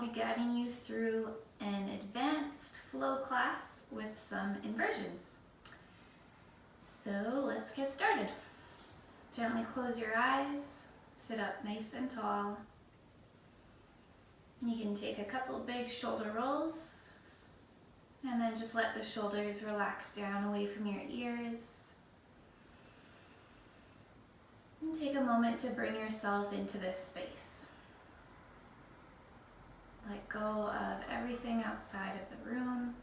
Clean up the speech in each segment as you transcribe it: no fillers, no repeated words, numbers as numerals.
I'll be guiding you through an advanced flow class with some inversions. So let's get started. Gently close your eyes, sit up nice and tall. You can take a couple big shoulder rolls and then just let the shoulders relax down away from your ears. And take a moment to bring yourself into this space. Let go of everything outside of the room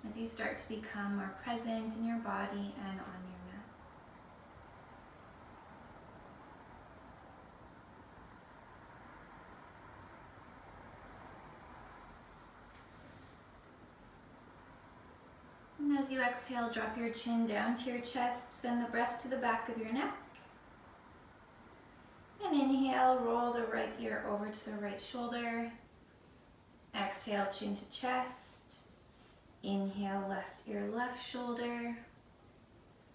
as you start to become more present in your body and on your mat. And as you exhale, drop your chin down to your chest, send the breath to the back of your neck. And inhale, roll the right ear over to the right shoulder. Exhale, chin to chest. Inhale, left ear, left shoulder.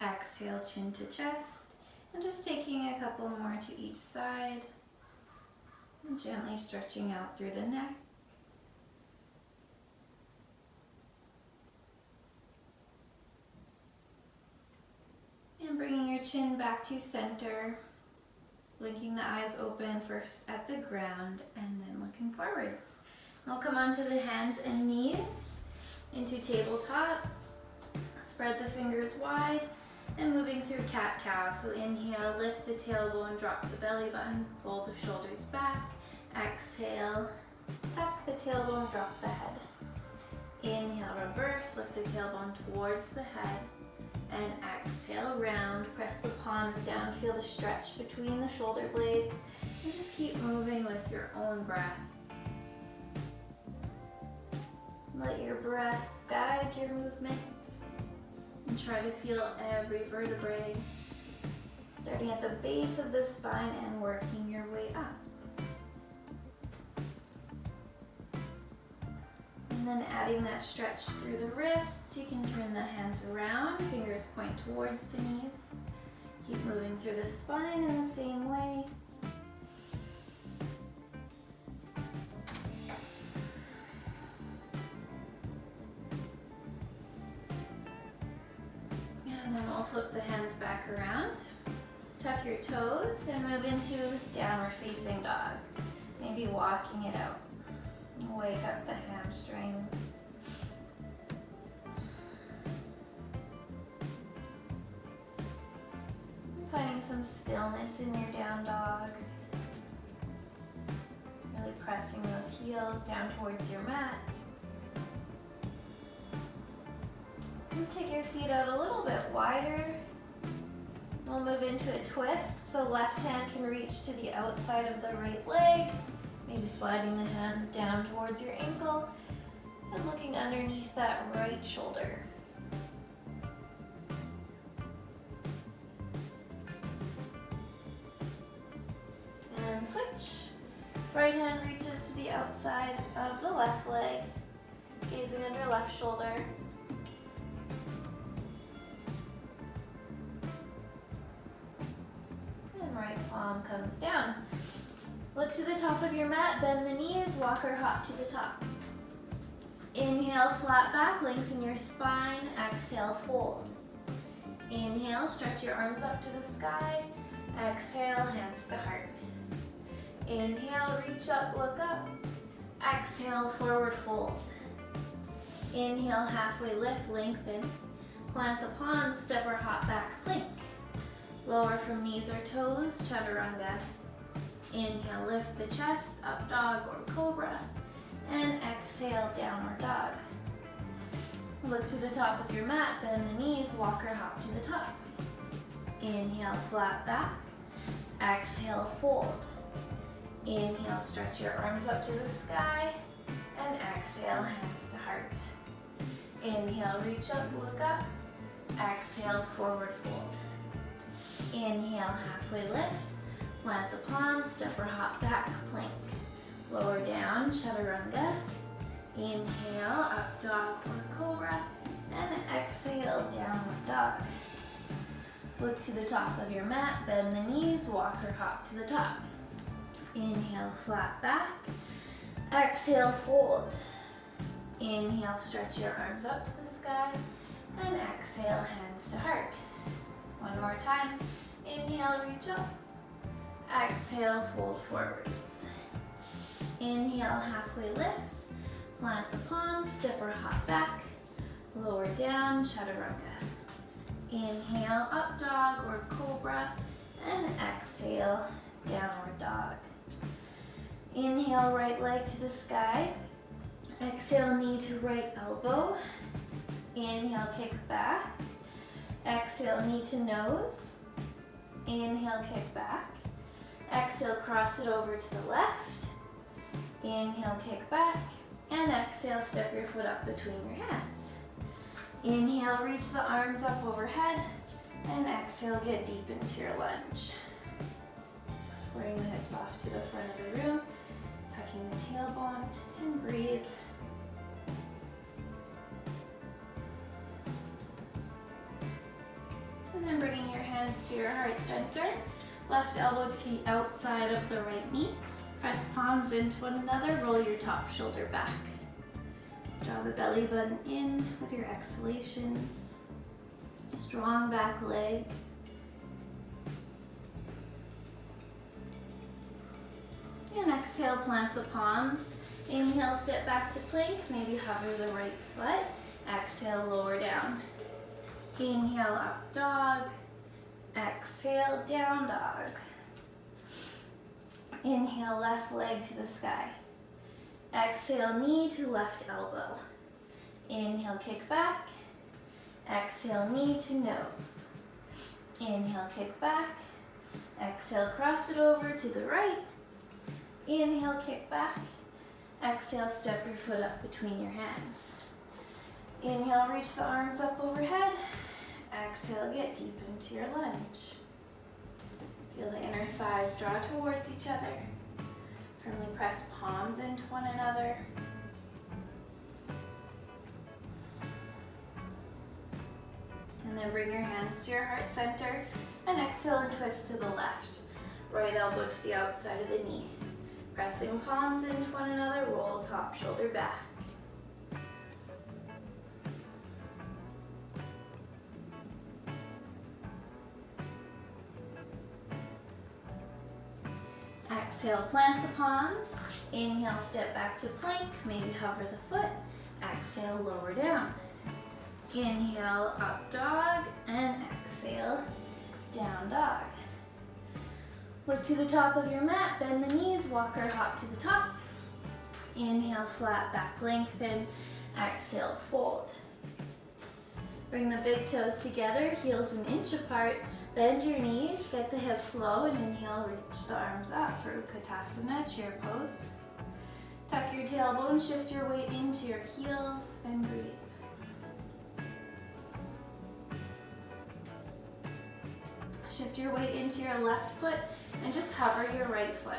Exhale, chin to chest. And just taking a couple more to each side. And gently stretching out through the neck. And bringing your chin back to center. Blinking the eyes open first at the ground and then looking forwards. We'll come onto the hands and knees into tabletop. Spread the fingers wide and moving through cat-cow. So inhale, lift the tailbone, drop the belly button, pull the shoulders back. Exhale, tuck the tailbone, drop the head. Inhale, reverse, lift the tailbone towards the head. And exhale, round, press the palms down, feel the stretch between the shoulder blades, and just keep moving with your own breath. Let your breath guide your movement, and try to feel every vertebrae, starting at the base of the spine and working your way up. And then adding that stretch through the wrists, you can turn the hands around, fingers point towards the knees. Keep moving through the spine in the same way. And then we'll flip the hands back around. Tuck your toes and move into downward facing dog. Maybe walking it out. Wake up the hamstrings. Finding some stillness in your down dog. Really pressing those heels down towards your mat. And take your feet out a little bit wider. We'll move into a twist, so left hand can reach to the outside of the right leg. Maybe sliding the hand down towards your ankle and looking underneath that right shoulder. And switch. Right hand reaches to the outside of the left leg, gazing under left shoulder. And right palm comes down. Look to the top of your mat, bend the knees, walk or hop to the top. Inhale, flat back, lengthen your spine. Exhale, fold. Inhale, stretch your arms up to the sky. Exhale, hands to heart. Inhale, reach up, look up. Exhale, forward fold. Inhale, halfway lift, lengthen. Plant the palms, step or hop back, plank. Lower from knees or toes, chaturanga. Inhale, lift the chest, up dog or cobra, and exhale, downward dog. Look to the top of your mat, bend the knees, walk or hop to the top. Inhale, flat back. Exhale, fold. Inhale, stretch your arms up to the sky, and exhale, hands to heart. Inhale, reach up, look up. Exhale, forward fold. Inhale, halfway lift. Plant the palms, step or hop back, plank. Lower down, chaturanga. Inhale, up dog or cobra. And exhale, downward dog. Look to the top of your mat, bend the knees, walk or hop to the top. Inhale, flat back. Exhale, fold. Inhale, stretch your arms up to the sky. And exhale, hands to heart. One more time. Inhale, reach up. Exhale, fold forwards. Inhale, halfway lift. Plant the palms, step or hop back. Lower down, chaturanga. Inhale, up dog or cobra. And exhale, downward dog. Inhale, right leg to the sky. Exhale, knee to right elbow. Inhale, kick back. Exhale, knee to nose. Inhale, kick back. Exhale, cross it over to the left. Inhale, kick back. And exhale, step your foot up between your hands. Inhale, reach the arms up overhead. And exhale, get deep into your lunge. Squaring the hips off to the front of the room. Tucking the tailbone and breathe. And then bringing your hands to your heart center. Left elbow to the outside of the right knee. Press palms into one another. Roll your top shoulder back. Draw the belly button in with your exhalations. Strong back leg. And exhale, plant the palms. Inhale, step back to plank. Maybe hover the right foot. Exhale, lower down. Inhale, up dog. Exhale, down dog. Inhale, left leg to the sky. Exhale, knee to left elbow. Inhale, kick back. Exhale, knee to nose. Inhale, kick back. Exhale, cross it over to the right. Inhale, kick back. Exhale, step your foot up between your hands. Inhale, reach the arms up overhead. Exhale, get deep into your lunge. Feel the inner thighs draw towards each other. Firmly press palms into one another. And then bring your hands to your heart center and exhale and twist to the left. Right elbow to the outside of the knee. Pressing palms into one another, roll top shoulder back. Exhale, plant the palms. Inhale, step back to plank. Maybe hover the foot. Exhale, lower down. Inhale, up dog. And exhale, down dog. Look to the top of your mat. Bend the knees. Walk or hop to the top. Inhale, flat back, lengthen. Exhale, fold. Bring the big toes together. Heels an inch apart. Bend your knees, get the hips low, and inhale, reach the arms up for Utkatasana, chair pose. Tuck your tailbone, shift your weight into your heels, and breathe. Shift your weight into your left foot, and just hover your right foot.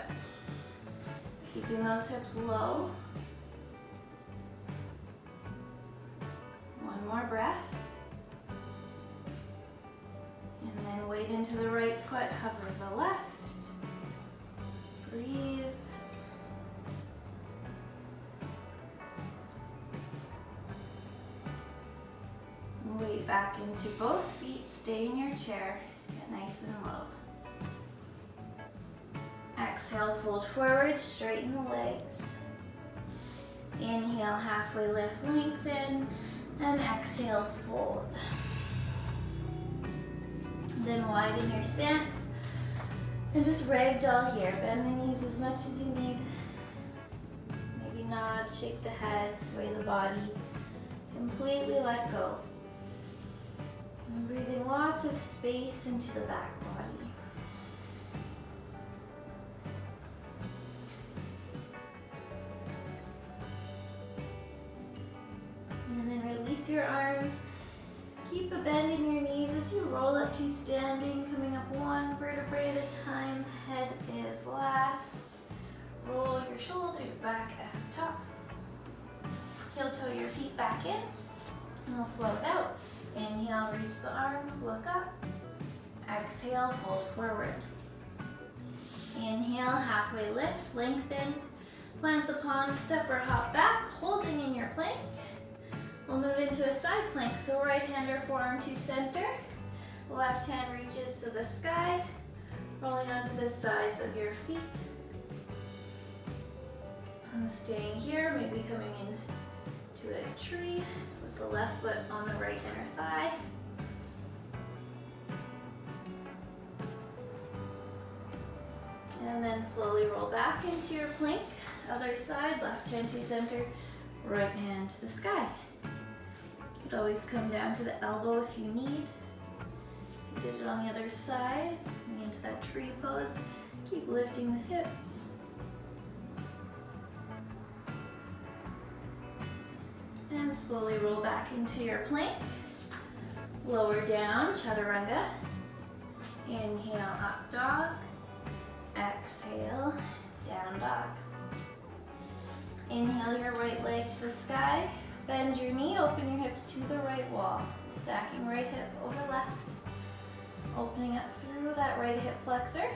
Keeping those hips low. One more breath. And then weight into the right foot, hover the left. Breathe. Weight back into both feet, stay in your chair, get nice and low. Exhale, fold forward, straighten the legs. Inhale, halfway lift, lengthen, and exhale, fold. Then widen your stance and just ragdoll here. Bend the knees as much as you need. Maybe nod, shake the head, sway the body. Completely let go. And breathing lots of space into the back body. And then release your arms. Keep a bend in your knees as you roll up to standing, coming up one vertebrae at a time. Head is last. Roll your shoulders back at the top. Heel toe your feet back in. And we'll float out. Inhale, reach the arms, look up. Exhale, fold forward. Inhale, halfway lift, lengthen. Plant the palms, step or hop back, holding in your plank. We'll move into a side plank, so right hand or forearm to center. Left hand reaches to the sky, rolling onto the sides of your feet. And staying here, maybe coming in to a tree with the left foot on the right inner thigh. And then slowly roll back into your plank. Other side, left hand to center, right hand to the sky. You could always come down to the elbow if you need. If you did it on the other side, coming into that tree pose, keep lifting the hips. And slowly roll back into your plank. Lower down, chaturanga. Inhale, up dog. Exhale, down dog. Inhale your right leg to the sky. Bend your knee, open your hips to the right wall. Stacking right hip over left. Opening up through that right hip flexor.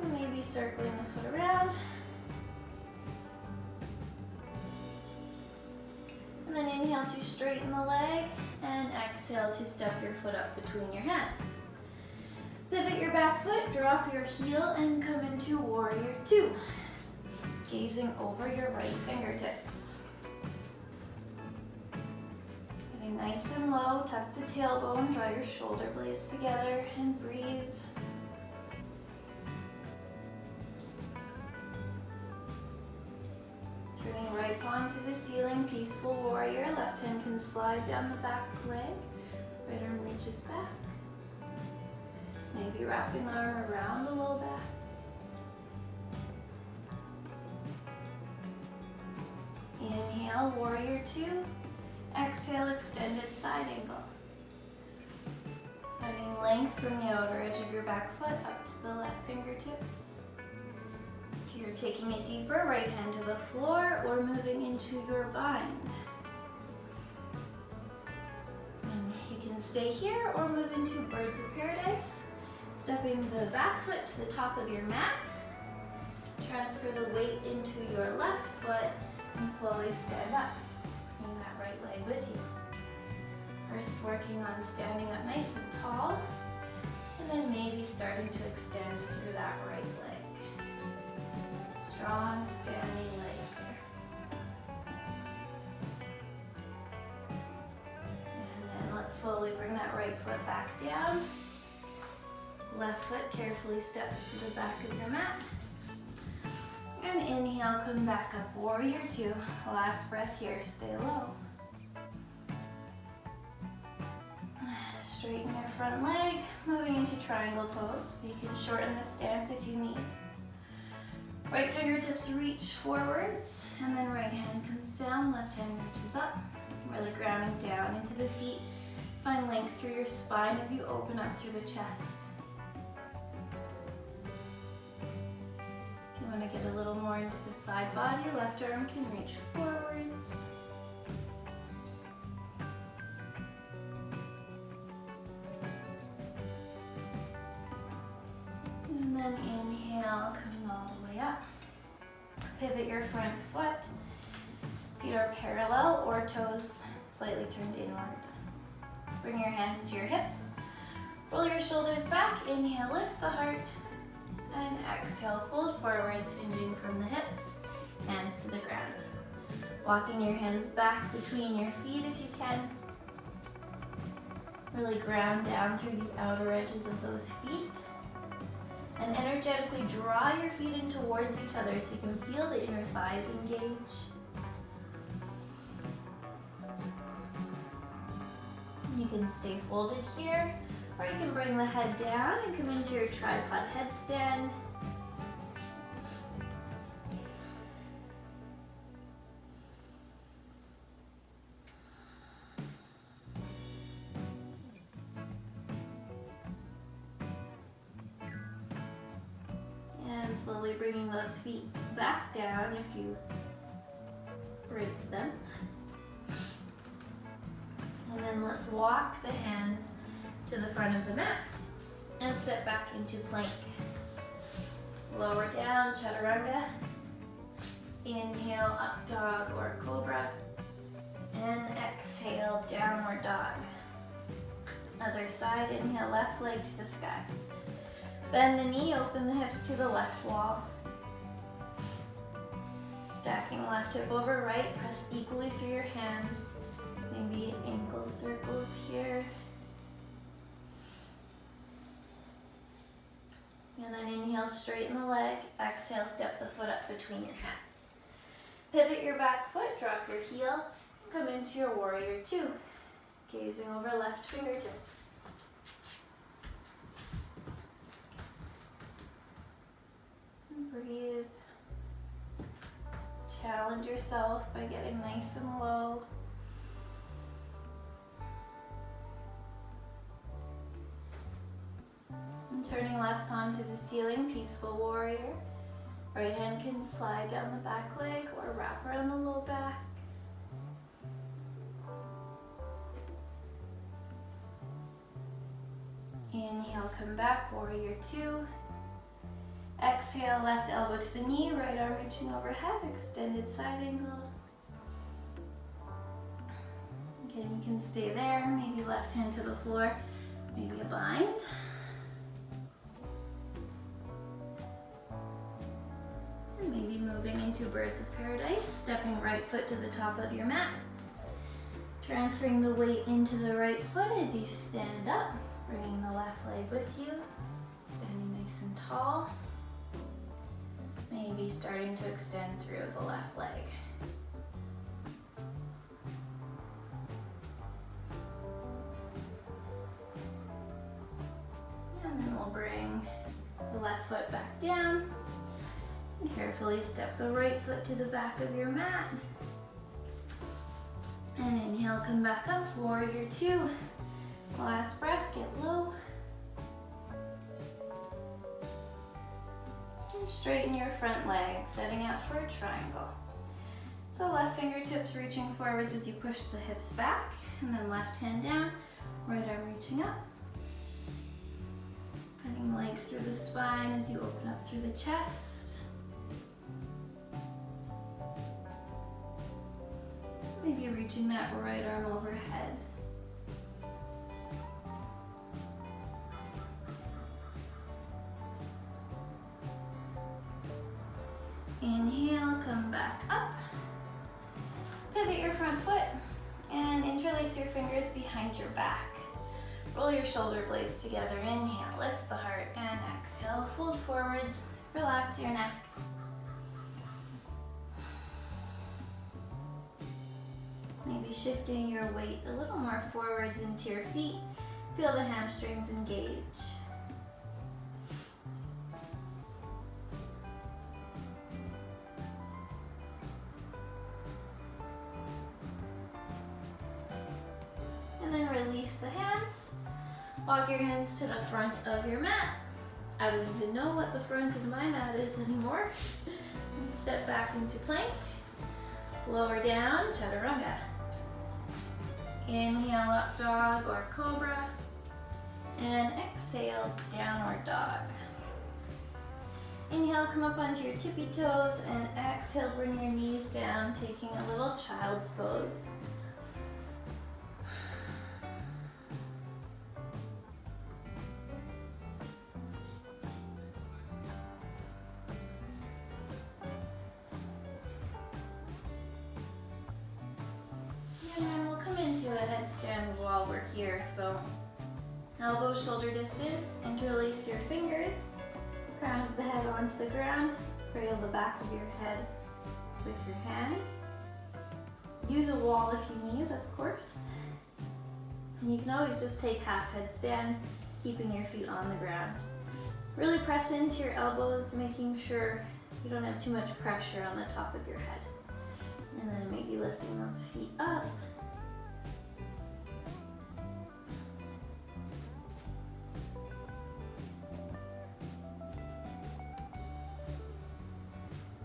And maybe circling the foot around. And then inhale to straighten the leg. And exhale to step your foot up between your hands. Pivot your back foot, drop your heel, and come into warrior two. Gazing over your right fingertips. Getting nice and low, tuck the tailbone, draw your shoulder blades together, and breathe. Turning right palm to the ceiling, peaceful warrior. Left hand can slide down the back leg. Right arm reaches back. Maybe wrapping the arm around the low back. Inhale, warrior two. Exhale, extended side angle. Finding length from the outer edge of your back foot up to the left fingertips. If you're taking it deeper, right hand to the floor or moving into your bind. And you can stay here or move into birds of paradise. Stepping the back foot to the top of your mat. Transfer the weight into your left foot and slowly stand up. Bring that right leg with you. First working on standing up nice and tall, and then maybe starting to extend through that right leg. Strong standing leg here. And then let's slowly bring that right foot back down. Left foot carefully steps to the back of your mat. And inhale, come back up, warrior two. Last breath here, stay low. Straighten your front leg, moving into triangle pose. You can shorten the stance if you need. Right fingertips reach forwards, and then right hand comes down, left hand reaches up. Really grounding down into the feet. Find length through your spine as you open up through the chest. If you want to get a little more into the side body, left arm can reach forwards. And then inhale, coming all the way up. Pivot your front foot. Feet are parallel or toes slightly turned inward. Bring your hands to your hips. Roll your shoulders back. Inhale, lift the heart. And exhale, fold forwards, hinging from the hips. Hands to the ground. Walking your hands back between your feet if you can. Really ground down through the outer edges of those feet. And energetically draw your feet in towards each other so you can feel the inner thighs engage. You can stay folded here, or you can bring the head down and come into your tripod headstand. And slowly bringing those feet back down if you raise them. And then let's walk the hands to the front of the mat and step back into plank. Lower down, chaturanga. Inhale, up dog or cobra. And exhale, downward dog. Other side, inhale, left leg to the sky. Bend the knee, open the hips to the left wall. Stacking left hip over right, press equally through your hands. Maybe ankle circles here. And then inhale, straighten the leg. Exhale, step the foot up between your hands. Pivot your back foot, drop your heel, and come into your warrior two. Gazing over left fingertips. And breathe. Challenge yourself by getting nice and low. And turning left palm to the ceiling, peaceful warrior. Right hand can slide down the back leg or wrap around the low back. Inhale, come back, warrior two. Exhale, left elbow to the knee, right arm reaching overhead, extended side angle. Again, you can stay there, maybe left hand to the floor, maybe a bind. And maybe moving into birds of paradise, stepping right foot to the top of your mat. Transferring the weight into the right foot as you stand up, bringing the left leg with you, standing nice and tall. Maybe starting to extend through the left leg. And then we'll bring the left foot back down. And carefully step the right foot to the back of your mat. And inhale, come back up, warrior two. Last breath, get low. And straighten your front leg, setting up for a triangle. So left fingertips reaching forwards as you push the hips back, and then left hand down, right arm reaching up. Bending legs through the spine as you open up through the chest. Maybe reaching that right arm overhead. Inhale, come back up. Pivot your front foot and interlace your fingers behind your back. Roll your shoulder blades together. Inhale, lift the heart, and exhale, fold forwards. Relax your neck. Maybe shifting your weight a little more forwards into your feet. Feel the hamstrings engage. And then release the hands. Walk your hands to the front of your mat. I don't even know what the front of my mat is anymore. Step back into plank. Lower down, chaturanga. Inhale, up dog or cobra. And exhale, downward dog. Inhale, come up onto your tippy toes, and exhale, bring your knees down, taking a little child's pose. And then we'll come into a headstand while we're here. So elbows shoulder distance, interlace your fingers, crown of the head onto the ground, cradle the back of your head with your hands. Use a wall if you need, of course. And you can always just take half headstand, keeping your feet on the ground. Really press into your elbows, making sure you don't have too much pressure on the top of your head. And then maybe lifting those feet up.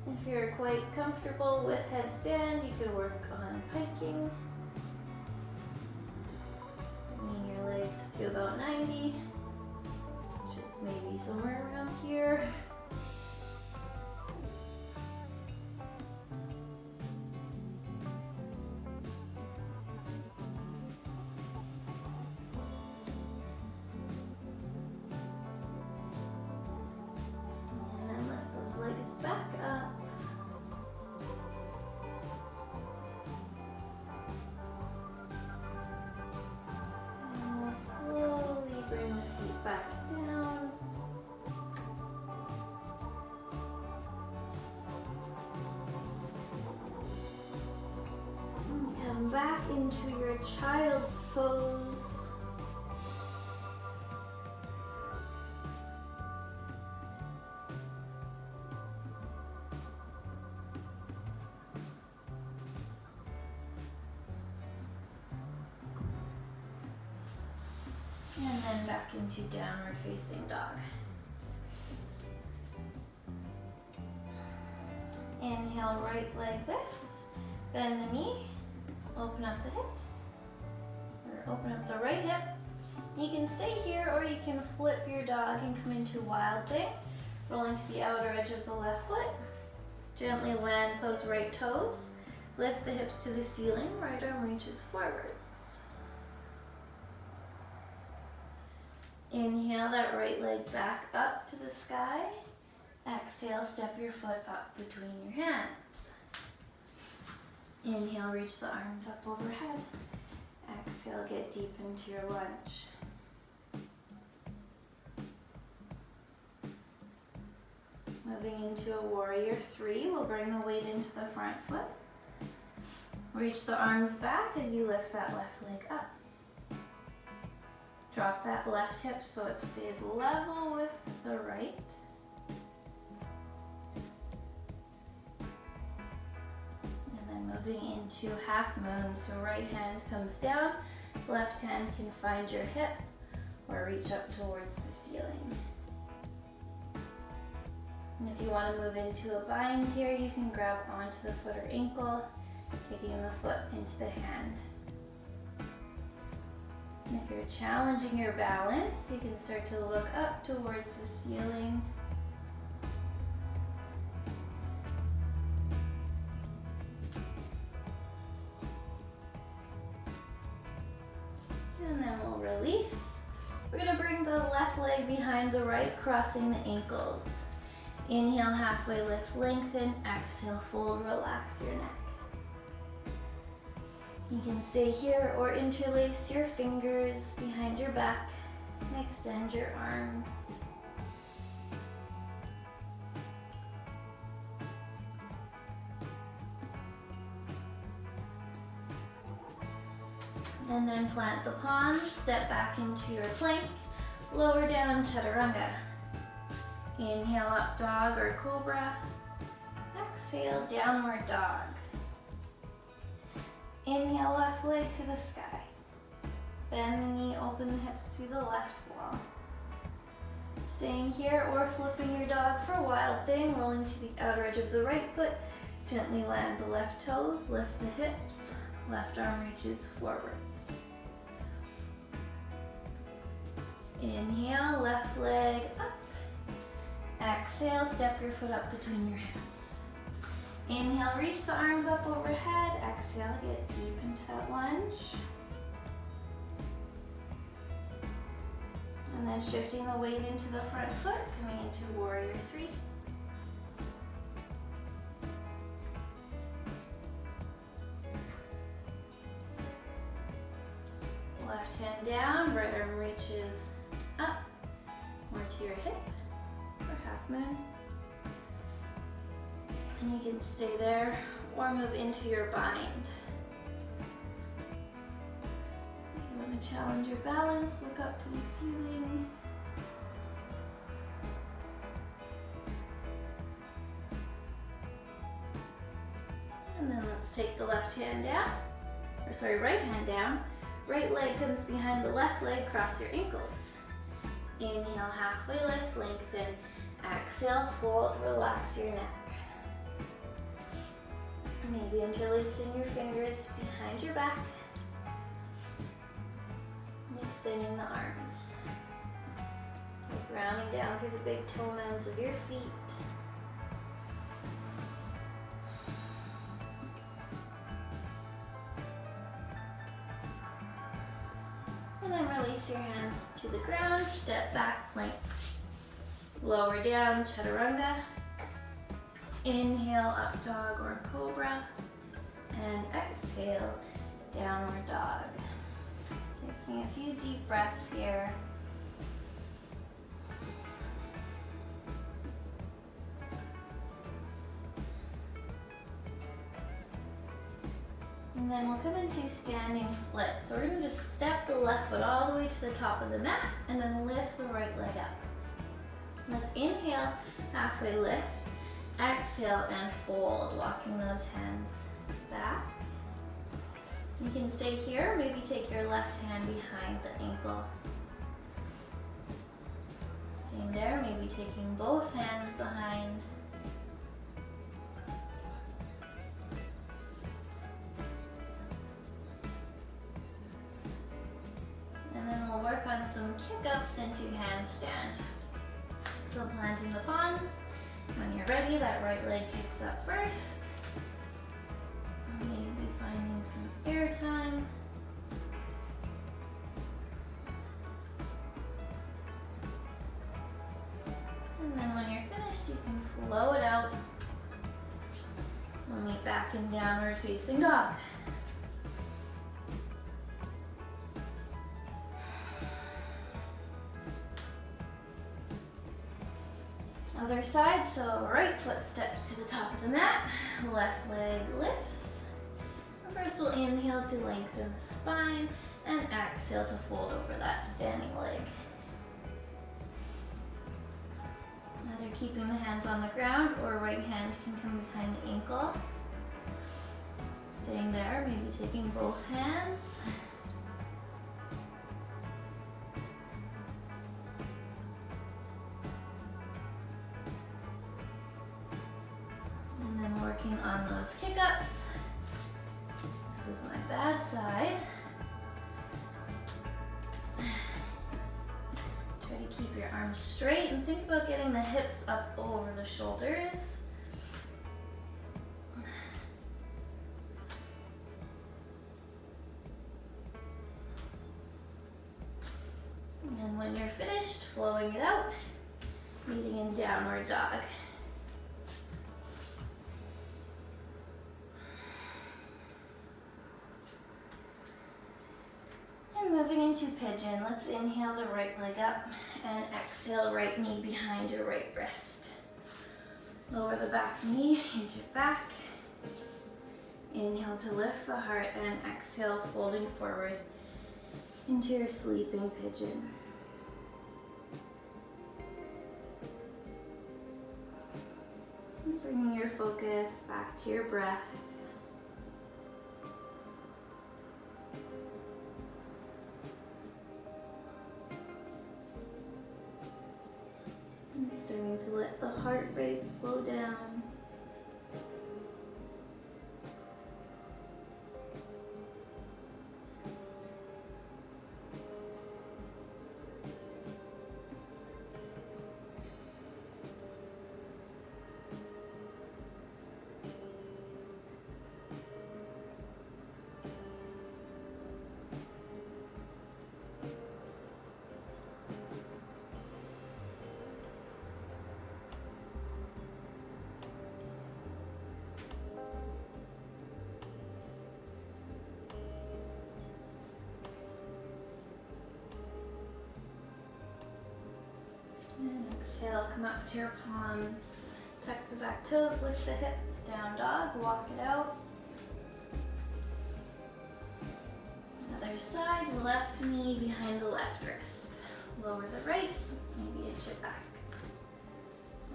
If you're quite comfortable with headstand, you could work on hiking. Bringing your legs to about 90, which is maybe somewhere around here. into your child's pose. And then back into downward facing dog. Inhale, right leg lifts, bend the knee, open up the hips, or open up the right hip. You can stay here or you can flip your dog and come into wild thing, rolling to the outer edge of the left foot. Gently land those right toes, lift the hips to the ceiling, right arm reaches forward. Inhale that right leg back up to the sky. Exhale, step your foot up between your hands. Inhale, reach the arms up overhead. Exhale, get deep into your lunge. Moving into a warrior 3, we'll bring the weight into the front foot. Reach the arms back as you lift that left leg up. Drop that left hip so it stays level with the right. And then moving into half moon, so right hand comes down, left hand can find your hip or reach up towards the ceiling. And if you want to move into a bind here, you can grab onto the foot or ankle, kicking the foot into the hand. And if you're challenging your balance, you can start to look up towards the ceiling. And then we'll release. We're going to bring the left leg behind the right, crossing the ankles. Inhale, halfway lift, lengthen. Exhale, fold, relax your neck. You can stay here or interlace your fingers behind your back and extend your arms. And then plant the palms, step back into your plank, lower down chaturanga. Inhale, up dog or cobra. Exhale, downward dog. Inhale, left leg to the sky. Bend the knee, open the hips to the left wall. Staying here or flipping your dog for wild thing, rolling to the outer edge of the right foot. Gently land the left toes, lift the hips, left arm reaches forwards. Inhale, left leg up. Exhale, step your foot up between your hands. Inhale, reach the arms up overhead. Exhale, get deep into that lunge. And then shifting the weight into the front foot, coming into warrior 3. Left hand down, right arm reaches up or to your hip for half moon. And you can stay there or move into your bind. If you want to challenge your balance, look up to the ceiling. And then let's take the left hand down, right hand down. Right leg comes behind the left leg, cross your ankles. Inhale, halfway lift, lengthen. Exhale, fold, relax your neck. Maybe interlacing your fingers behind your back and extending the arms. Grounding down through the big toenails of your feet. And then release your hands to the ground, step back, plank. Lower down, chaturanga. Inhale, up dog or cobra. And exhale, downward dog. Taking a few deep breaths here. And then we'll come into standing split. So we're gonna just step the left foot all the way to the top of the mat and then lift the right leg up. Let's inhale, halfway lift. Exhale and fold, walking those hands back. You can stay here, maybe take your left hand behind the ankle. Staying there, maybe taking both hands behind. And then we'll work on some kick-ups into handstand. So planting the palms. When you're ready, that right leg kicks up first. Maybe finding some air time. And then when you're finished, you can flow it out. We'll meet back in downward facing dog. Other side, so right foot steps to the top of the mat, left leg lifts. First we'll inhale to lengthen the spine and exhale to fold over that standing leg. Either keeping the hands on the ground or right hand can come behind the ankle. Staying there, maybe taking both hands. Working on those kick-ups. This is my bad side. Try to keep your arms straight and think about getting the hips up over the shoulders. And when you're finished, flowing it out, meeting in downward dog. Moving into pigeon, let's inhale the right leg up and exhale right knee behind your right wrist. Lower the back knee, hinge it back. Inhale to lift the heart and exhale, folding forward into your sleeping pigeon. And bringing your focus back to your breath. Starting to let the heart rate slow down. And exhale, come up to your palms. Tuck the back toes, lift the hips, down dog, walk it out. Other side, left knee behind the left wrist. Lower the right, maybe inch it back.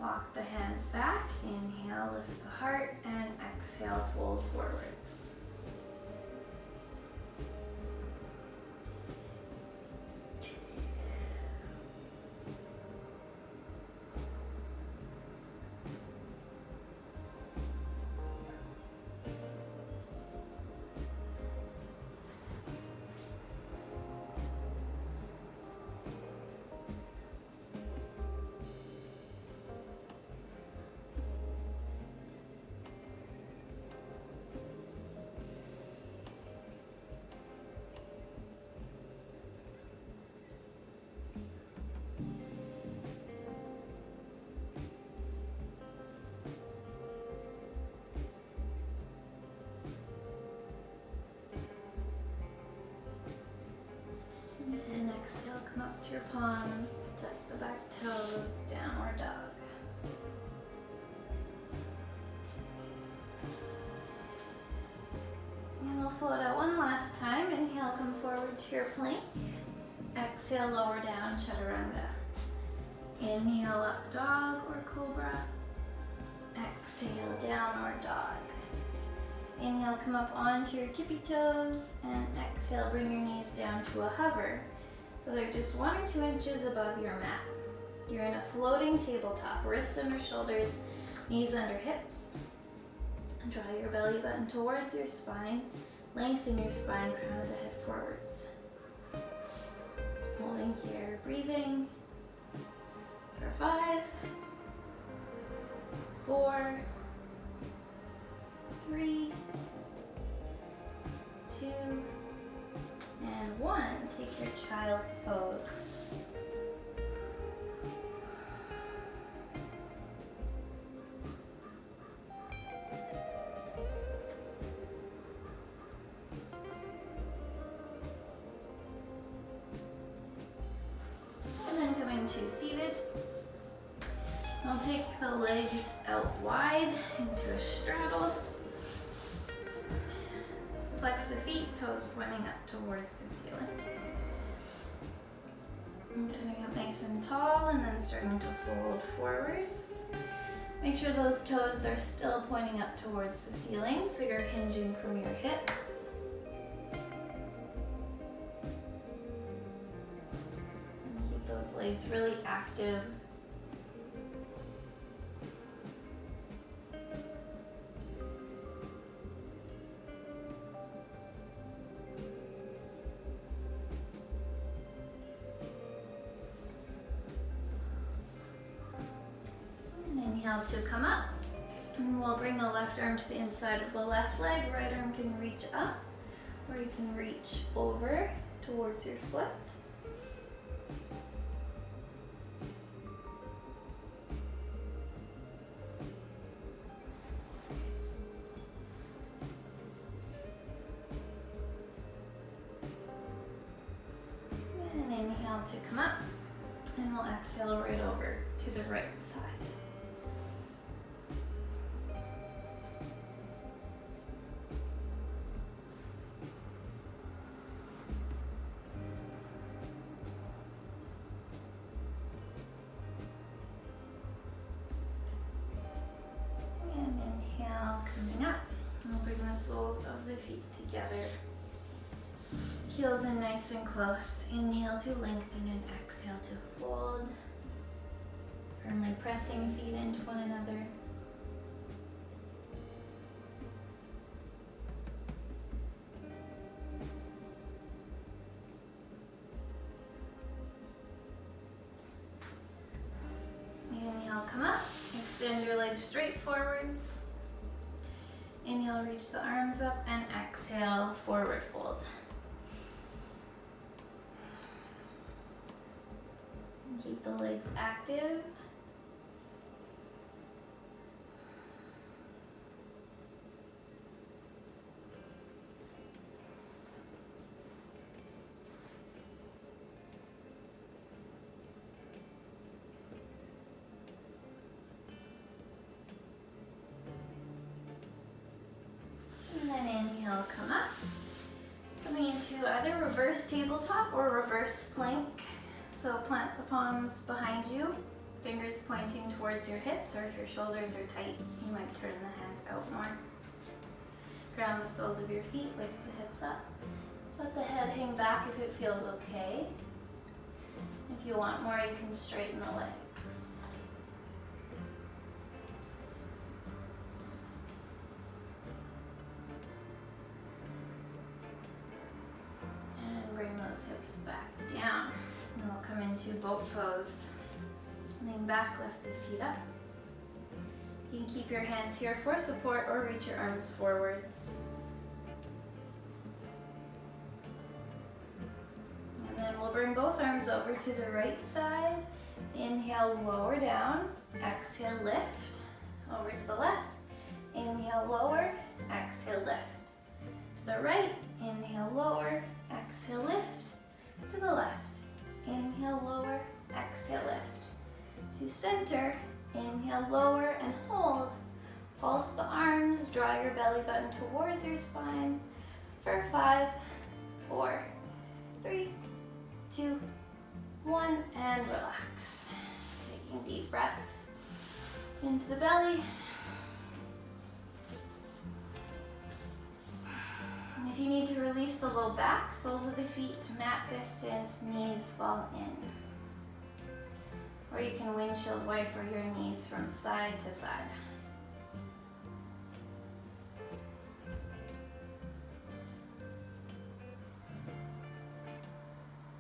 Walk the hands back, inhale, lift the heart, and exhale, fold forward. And exhale, come up to your palms, tuck the back toes, downward dog. And we'll flow Exhale, lower down, chaturanga. Inhale, up dog or cobra. Exhale, downward dog. Inhale, come up onto your tippy toes, and exhale, bring your knees down to a hover. So they're just 1 or 2 inches above your mat. You're in a floating tabletop, wrists under shoulders, knees under hips. Draw your belly button towards your spine. Lengthen your spine, crown of the head forwards. Holding here, breathing for 5, 4, 3, 2, and 1. Take your child's pose. And then coming to seated. I'll take the legs out wide into a straddle. Flex the feet, toes pointing up towards the ceiling. And sitting up nice and tall, and then starting to fold forwards. Make sure those toes are still pointing up towards the ceiling, so you're hinging from your hips. And keep those legs really active. Inhale to come up, and we'll bring the left arm to the inside of the left leg. Right arm can reach up, or you can reach over towards your foot. And inhale to come up, and we'll exhale right over to the right side. Soles of the feet together. Heels in nice and close. Inhale to lengthen and exhale to fold. Firmly pressing feet into one another. Inhale, come up. Extend your legs straight forwards. Inhale, reach the arms up, and exhale, forward fold. Keep the legs active. Inhale, come up. Coming into either reverse tabletop or reverse plank. So plant the palms behind you, fingers pointing towards your hips, or if your shoulders are tight, you might turn the hands out more. Ground the soles of your feet, lift the hips up. Let the head hang back if it feels okay. If you want more, you can straighten the legs. Back down. And we'll come into boat pose. Lean back, lift the feet up. You can keep your hands here for support or reach your arms forwards. And then we'll bring both arms over to the right side. Inhale, lower down. Exhale, lift. Over to the left. Inhale, lower. Exhale, lift. To the right. Inhale, lower. Exhale, lift. To the left. Inhale, lower, exhale, lift. To center, inhale, lower, and hold. Pulse the arms, draw your belly button towards your spine for 5, 4, 3, 2, 1, and relax. Taking deep breaths into the belly. And if you need to release the low back, soles of the feet to mat distance, knees fall in. Or you can windshield wiper your knees from side to side.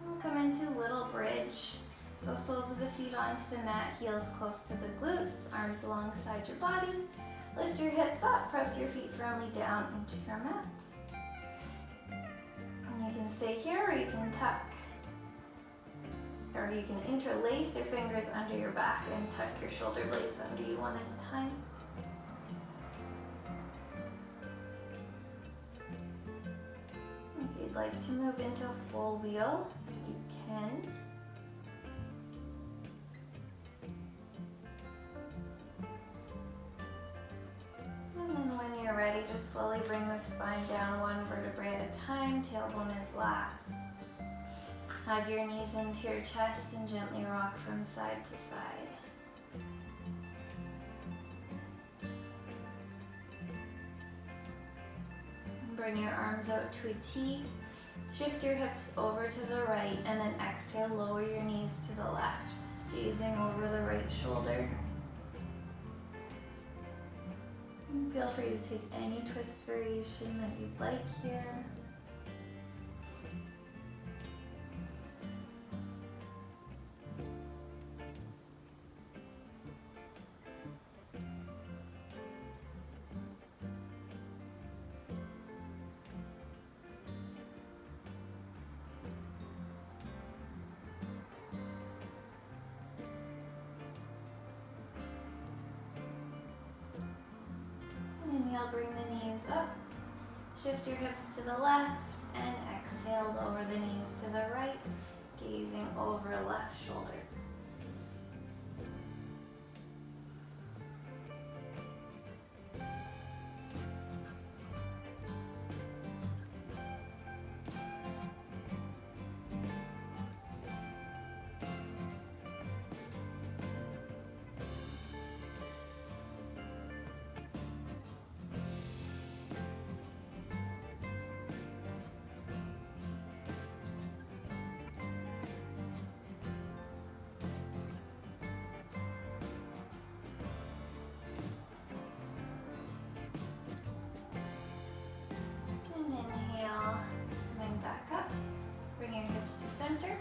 We'll come into little bridge. So soles of the feet onto the mat, heels close to the glutes, arms alongside your body. Lift your hips up, press your feet firmly down into your mat. And you can stay here or you can tuck. Or you can interlace your fingers under your back and tuck your shoulder blades under you one at a time. If you'd like to move into a full wheel, you can. And then when you're ready, just slowly bring the spine down one vertebrae at a time. Tailbone is last. Hug your knees into your chest and gently rock from side to side. Bring your arms out to a T. Shift your hips over to the right and then exhale, lower your knees to the left, gazing over the right shoulder. And feel free to take any twist variation that you'd like here. Inhale, bring the knees up. Shift your hips to the left and exhale, lower the knees to the right, gazing over left shoulder. Center.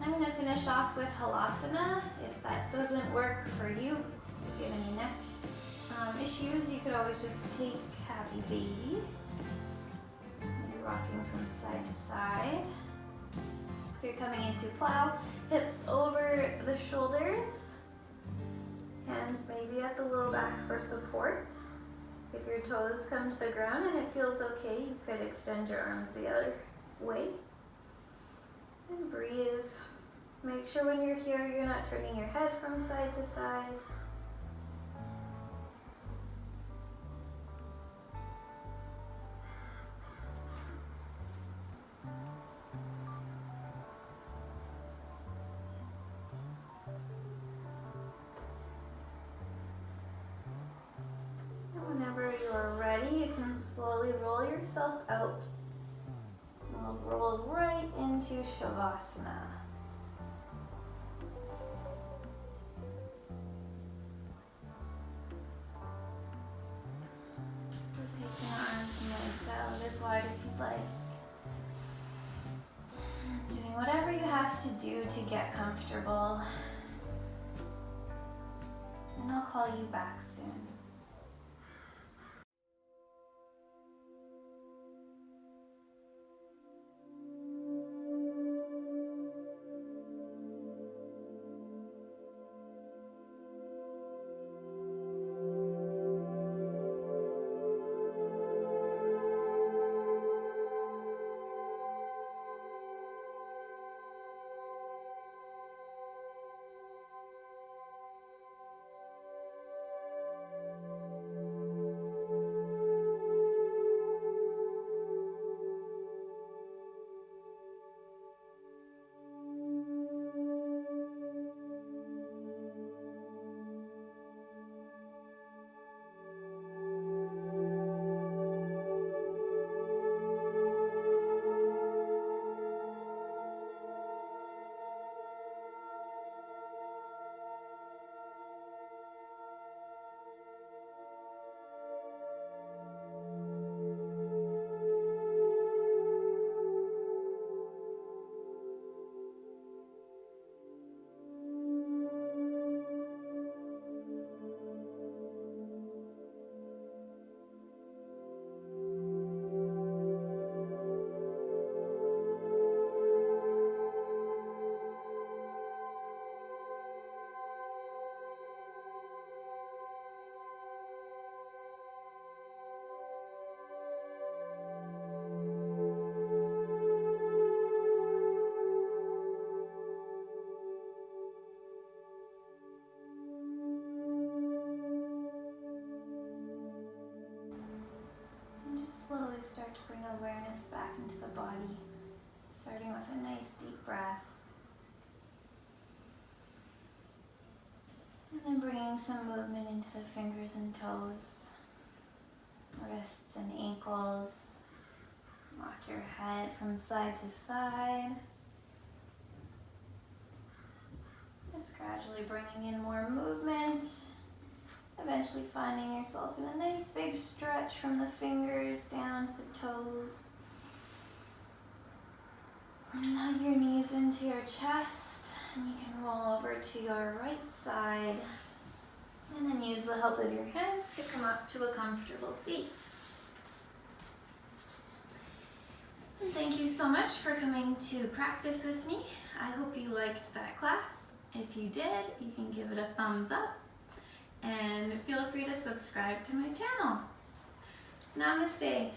I'm going to finish off with Halasana. If that doesn't work for you, if you have any neck issues, you could always just take Happy Baby. Maybe rocking from side to side. If you're coming into plow, hips over the shoulders, hands maybe at the low back for support. If your toes come to the ground and it feels okay, you could extend your arms the other way. And breathe. Make sure when you're here, you're not turning your head from side to side. And whenever you're ready, you can slowly roll yourself out. We'll roll right into Shavasana. So taking the arms nice out as wide as you'd like. Doing whatever you have to do to get comfortable. And I'll call you back soon. slowly start to bring awareness back into the body, starting with a nice deep breath. And then bringing some movement into the fingers and toes, wrists and ankles. Rock your head from side to side. Just gradually bringing in more movement. Eventually finding yourself in a nice big stretch from the fingers down to the toes. And hug your knees into your chest, and you can roll over to your right side. And then use the help of your hands to come up to a comfortable seat. And thank you so much for coming to practice with me. I hope you liked that class. If you did, you can give it a thumbs up. And feel free to subscribe to my channel. Namaste.